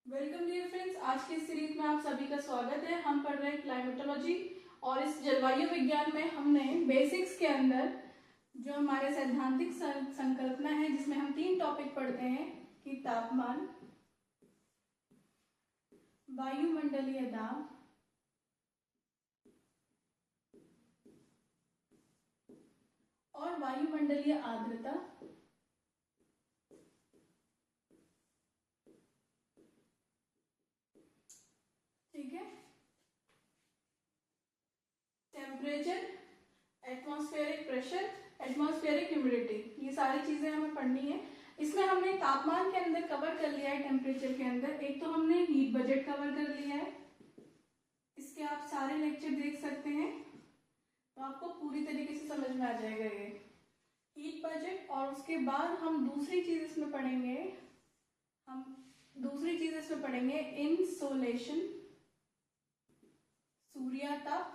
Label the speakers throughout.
Speaker 1: Welcome dear friends, आज की series में आप सभी का स्वागत है। हम पढ़ रहे हैं क्लाइमेटोलॉजी और इस जलवायु विज्ञान में हमने बेसिक्स के अंदर जो हमारे सैद्धांतिक संकल्पना है जिसमें हम 3 टॉपिक पढ़ते हैं कि तापमान, वायुमंडलीय दाब और वायुमंडलीय आर्द्रता। ठीक है, temperature, atmospheric pressure, atmospheric humidity, ये सारी चीजें हमें पढ़नी है। इसमें हमने तापमान के अंदर कवर कर लिया है, टेम्परेचर के अंदर एक तो हमने हीट बजट कवर कर लिया है। इसके आप सारे लेक्चर देख सकते हैं तो आपको पूरी तरीके से समझ में आ जाएगा ये हीट बजट। और उसके बाद हम दूसरी चीज इसमें पढ़ेंगे, इंसोलेशन, सूर्याताप।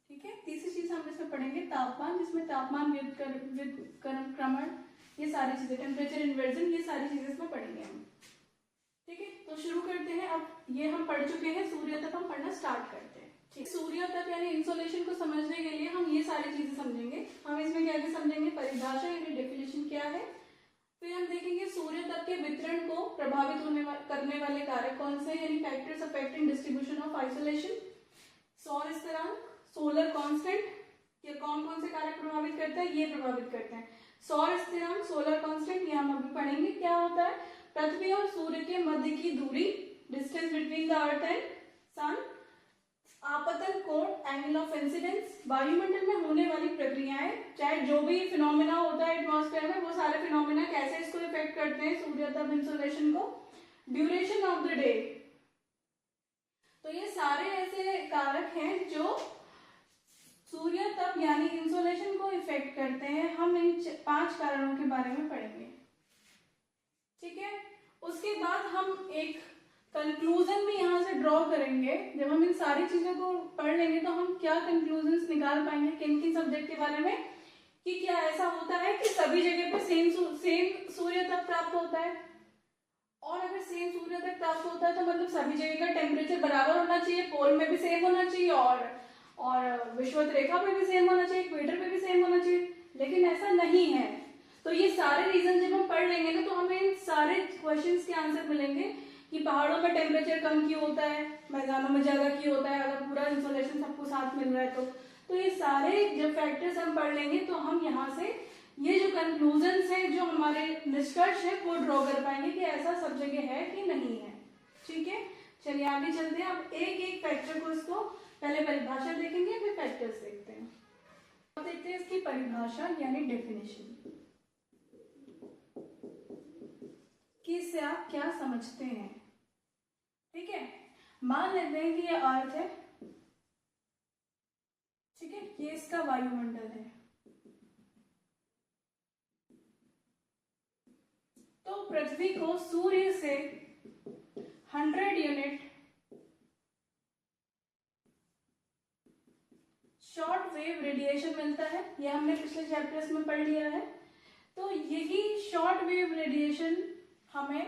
Speaker 1: ठीक है, तीसरी चीज हम इसमें पढ़ेंगे तापमान, जिसमें तापमान व्युत्क्रमण, ये सारी चीजें, टेम्परेचर इन्वर्जन, ये सारी चीजें इसमें पढ़ेंगे हम। ठीक है, तो शुरू करते हैं। अब ये हम पढ़ चुके हैं, सूर्य तक हम पढ़ना स्टार्ट करते हैं। ठीक, सूर्य तक यानी इंसोलेशन को समझने के लिए हम ये सारी चीजें समझेंगे। हम इसमें क्या क्या समझेंगे, परिभाषा यानी डेफिनेशन क्या है, फिर हम देखेंगे सूर्य तक के वितरण को प्रभावित करने वाले कारक कौन से, यानी factors affecting distribution of isolation, सौर स्थिरांक, सोलर कांस्टेंट, ये कौन कौन से कारक प्रभावित करते हैं, ये प्रभावित करते हैं। सौर स्थिरांक, सोलर कांस्टेंट, ये हम अभी पढ़ेंगे क्या होता है। पृथ्वी और सूर्य के मध्य की दूरी, distance between the earth and sun, आपतन कोण, एंगल ऑफ इंसिडेंस, वायुमंडल में होने वाली प्रक्रियाएं, चाहे जो भी फिनोमेना होता है एटमॉस्फेयर में, वो सारे फिनोमेना कैसे इसको इफेक्ट करते हैं सूर्यताप इंसोलेशन को, ड्यूरेशन ऑफ द डे। तो ये सारे ऐसे कारक हैं जो सूर्यताप यानी इंसोलेशन को इफेक्ट करते हैं। हम इन 5 कारणों के बारे में पढ़ेंगे। ठीक है, उसके बाद हम एक कंक्लूजन भी यहाँ से ड्रॉ करेंगे। जब हम इन सारी चीजों को पढ़ लेंगे तो हम क्या कंक्लूजन्स निकाल पाएंगे किन किन सब्जेक्ट के बारे में, कि क्या ऐसा होता है कि सभी जगह पे सेम सूर्यताप प्राप्त होता है, और अगर सेम सूर्यताप प्राप्त होता है तो मतलब सभी जगह का टेम्परेचर बराबर होना चाहिए, पोल में भी सेम होना चाहिए और विषुवत रेखा पे भी सेम होना चाहिए, इक्वेटर पे भी सेम होना चाहिए, लेकिन ऐसा नहीं है। तो ये सारे रीजन जब हम पढ़ लेंगे ना तो हमें इन सारे क्वेश्चंस के आंसर मिलेंगे कि पहाड़ों में टेम्परेचर कम क्यों होता है, मैदानों में ज्यादा क्यों होता है, अगर पूरा इंसोलेशन सबको साथ मिल रहा है तो ये सारे जब फैक्टर्स हम पढ़ लेंगे तो हम यहाँ से ये जो कंक्लूजन्स हैं, जो हमारे निष्कर्ष है, वो ड्रॉ कर पाएंगे कि ऐसा सब जगह है कि नहीं है। ठीक है, चलिए आगे चलते हैं। अब एक एक फैक्टर को, इसको पहले परिभाषा देखेंगे फिर फैक्टर्स देखते हैं। अब देखते हैं इसकी परिभाषा यानी डेफिनेशन, कि इससे आप क्या समझते हैं। ठीक है, मान लेते हैं कि ये अर्थ है, ठीक है, ये इसका वायुमंडल है। तो पृथ्वी को सूर्य से 100 यूनिट शॉर्ट वेव रेडिएशन मिलता है, ये हमने पिछले चैप्टर्स में पढ़ लिया है। तो यही शॉर्ट वेव रेडिएशन हमें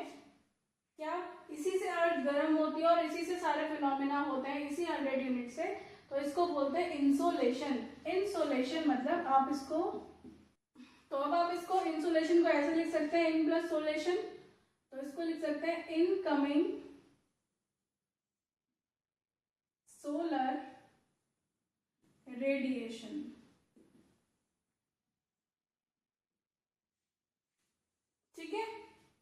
Speaker 1: क्या, इसी से अर्थ गर्म होती है और इसी से सारे फिनोमेना होते हैं, इसी 100 यूनिट से। तो इसको बोलते हैं इंसोलेशन। इंसोलेशन मतलब आप इसको, तो अब आप इसको इंसोलेशन को ऐसे लिख सकते हैं, इन प्लस सोलेशन, तो इसको लिख सकते हैं इनकमिंग सोलर रेडिएशन। ठीक है,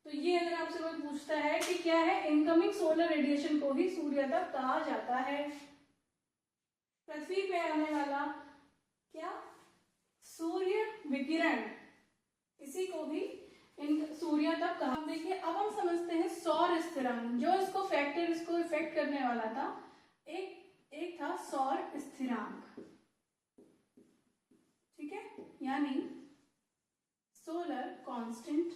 Speaker 1: तो ये अगर आपसे कोई पूछता है कि क्या है, इनकमिंग सोलर रेडिएशन को ही सूर्यताप कहा जाता है। पृथ्वी पे आने वाला क्या, सूर्य विकिरण, इसी को भी सूर्यताप कहा। देखिए अब हम समझते हैं सौर स्थिरांक, जो इसको फैक्टर, इसको इफेक्ट करने वाला था, एक था सौर स्थिरांक। ठीक है, यानी सोलर कांस्टेंट।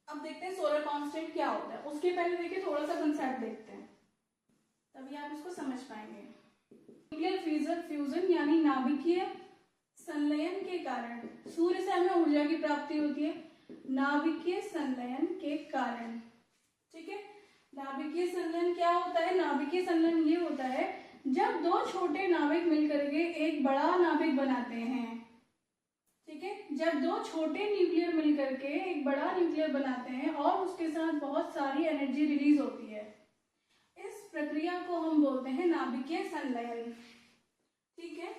Speaker 1: अब देखते हैं सोलर कांस्टेंट क्या होता है। उसके पहले देखिए थोड़ा सा कंसेप्ट देखते हैं, तभी आप इसको समझ पाएंगे। न्यूक्लियर फ्यूजन यानी नाभिकीय संलयन के कारण सूर्य से हमें ऊर्जा की प्राप्ति होती है। नाभिकीय संलयन के कारण। ठीक है, नाभिकीय संलयन क्या होता है? नाभिकीय संलयन ये होता है जब दो छोटे नाभिक मिलकर के एक बड़ा नाभिक बनाते हैं। ठीक है, जब दो छोटे न्यूक्लियर मिलकर के एक बड़ा न्यूक्लियर बनाते हैं और उसके साथ बहुत सारी एनर्जी रिलीज होती है, इस प्रक्रिया को हम बोलते हैं नाभिकीय संलयन। ठीक है,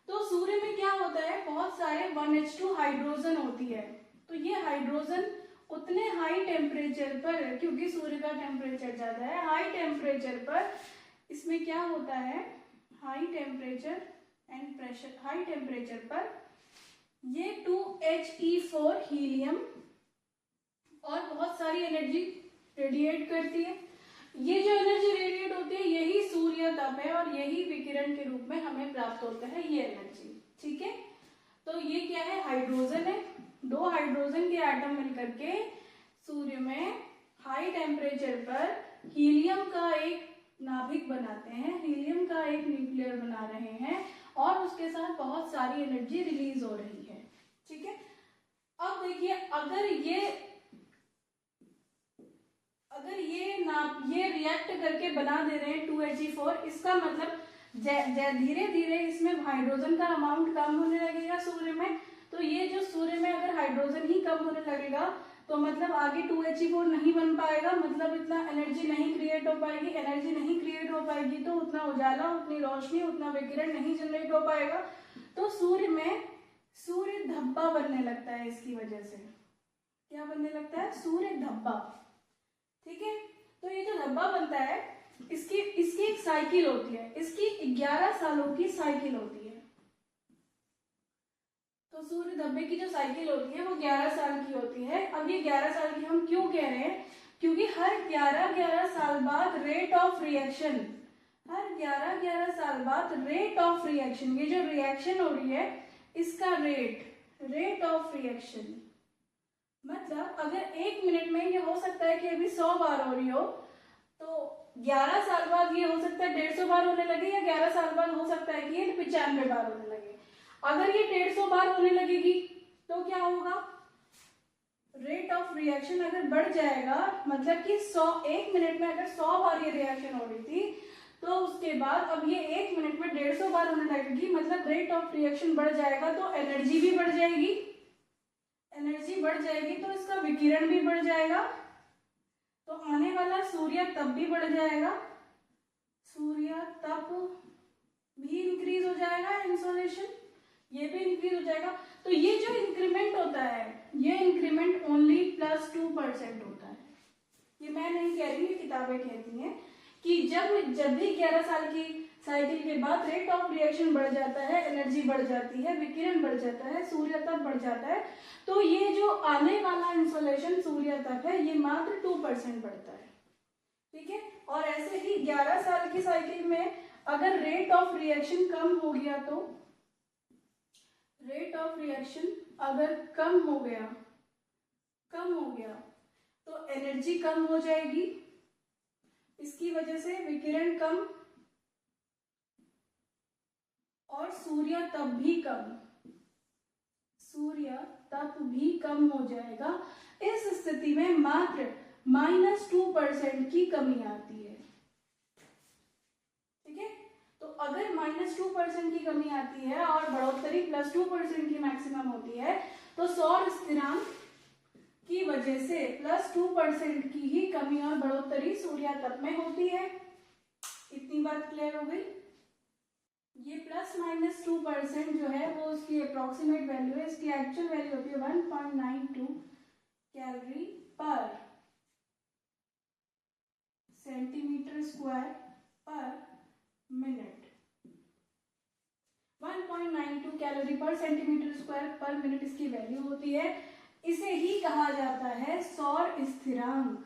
Speaker 1: तो सूर्य में क्या होता है? बहुत सारे 1H2 हाइड्रोजन होती है। तो ये हाइड्रोजन उतने हाई टेम्परेचर पर, क्योंकि सूर्य का टेम्परेचर ज्यादा है, हाई टेम्परेचर पर इसमें क्या होता है? High temperature and pressure, high temperature पर ये 2He4 हीलियम और बहुत सारी एनर्जी रेडिएट करती है। ये जो एनर्जी रेडिएट होती है यही सूर्य तप है और यही विकिरण के रूप में हमें प्राप्त होता है ये एनर्जी। ठीक है, तो ये क्या है? हाइड्रोजन है। दो हाइड्रोजन के एटम मिलकर के सूर्य में हाई टेम्परेचर पर हीलियम का एक नाभिक बनाते हैं, हीलियम का एक न्यूक्लियर बना रहे हैं और उसके साथ बहुत सारी एनर्जी रिलीज हो रही है। ठीक है, अब देखिए अगर ये रिएक्ट करके बना दे रहे हैं 2He4, इसका मतलब धीरे धीरे इसमें हाइड्रोजन का अमाउंट कम होने लगेगा सूर्य में। तो ये जो सूर्य में अगर हाइड्रोजन ही कम होने लगेगा तो मतलब आगे 2He4 नहीं बन पाएगा, मतलब इतना एनर्जी नहीं क्रिएट हो पाएगी। एनर्जी नहीं क्रिएट हो पाएगी तो उतना उजाला, उतनी रोशनी, उतना विकिरण नहीं जनरेट हो पाएगा। तो सूर्य में सूर्य धब्बा बनने लगता है। इसकी वजह से क्या बनने लगता है? सूर्य धब्बा। ठीक है, तो ये जो धब्बा बनता है इसकी एक साइकिल होती है, इसकी 11 सालों की साइकिल होती है। तो सूर्य धब्बे की जो साइकिल होती है वो 11 साल की होती है। अब ये 11 साल की हम क्यों कह रहे हैं? क्योंकि हर 11 साल बाद रेट ऑफ रिएक्शन, हर 11 साल बाद रेट ऑफ रिएक्शन, ये जो रिएक्शन हो रही है इसका रेट ऑफ रिएक्शन, मतलब अगर 1 मिनट में ये हो सकता है कि अभी 100 बार हो रही हो, तो 11 साल बाद ये हो सकता है 150 बार होने लगे, या 11 साल बाद हो सकता है कि ये 95 बार होने लगे। अगर ये 150 बार होने लगेगी तो क्या होगा? रेट ऑफ रिएक्शन अगर बढ़ जाएगा, मतलब कि 1 मिनट में अगर 100 बार ये रिएक्शन हो रही थी तो उसके बाद अब ये 1 मिनट में 150 बार होने लगेगी, मतलब रेट ऑफ रिएक्शन बढ़ जाएगा तो एनर्जी भी बढ़ जाएगी। एनर्जी बढ़ जाएगी तो इसका विकिरण भी बढ़ जाएगा, तो आने वाला सूर्य तप भी बढ़ जाएगा, सूर्य तप भी इंक्रीज हो जाएगा, इंसोलेशन ये भी इंक्रीज हो जाएगा। तो ये जो इंक्रीमेंट होता है ये इंक्रीमेंट ओनली +2% होता है। ये मैं नहीं कह रही, ये किताबें कहती हैं कि जब भी 11 साल की साइकिल के बाद रेट ऑफ रिएक्शन बढ़ जाता है, एनर्जी बढ़ जाती है, विकिरण बढ़ जाता है, सूर्य तप बढ़ जाता है, तो ये जो आने वाला इंसोलेशन सूर्य तप है ये मात्र 2% बढ़ता है। ठीक है, और ऐसे ही 11 साल की साइकिल में अगर रेट ऑफ रिएक्शन कम हो गया, तो रेट ऑफ रिएक्शन अगर कम हो गया तो एनर्जी कम हो जाएगी, इसकी वजह से विकिरण कम और सूर्य तप भी कम हो जाएगा। इस स्थिति में मात्र -2% की कमी आती है। ठीक है, तो अगर -2% की कमी आती है और बढ़ोतरी +2% की मैक्सिमम होती है, तो सौर स्थिरांक की वजह से +2% की ही कमी और बढ़ोतरी सूर्य तप में होती है। इतनी बात क्लियर हो गई? ये ±2% जो है वो उसकी अप्रोक्सीमेट वैल्यू है, इसकी एक्चुअल वैल्यू होती है 1.92 कैलोरी पर सेंटीमीटर स्क्वायर पर मिनट। 1.92 कैलोरी पर सेंटीमीटर स्क्वायर पर मिनट इसकी वैल्यू होती है। इसे ही कहा जाता है सौर स्थिरांक।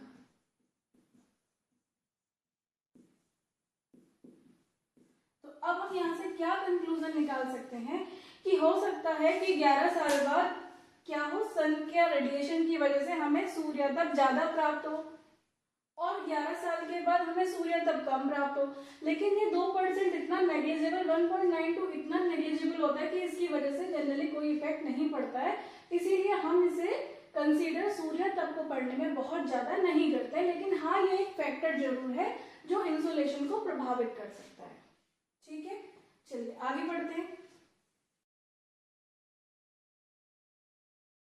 Speaker 1: तो अब हम यहाँ से क्या कंक्लूजन निकाल सकते हैं कि हो सकता है कि 11 साल बाद क्या हो, सन के रेडिएशन की वजह से हमें सूर्य तप ज्यादा प्राप्त हो और 11 साल के बाद हमें सूर्य तप कम प्राप्त हो। लेकिन ये 2% इतना नेग्लिजिबल, 1.92 इतना नेग्लिजिबल होता है कि इसकी वजह से जनरली कोई इफेक्ट नहीं पड़ता है, इसीलिए हम इसे कंसीडर सूर्य तप को पढ़ने में बहुत ज्यादा नहीं करते, लेकिन हाँ ये एक फैक्टर जरूर है जो इंसुलेशन को प्रभावित कर सकता है। ठीक है, चलिए आगे बढ़ते हैं।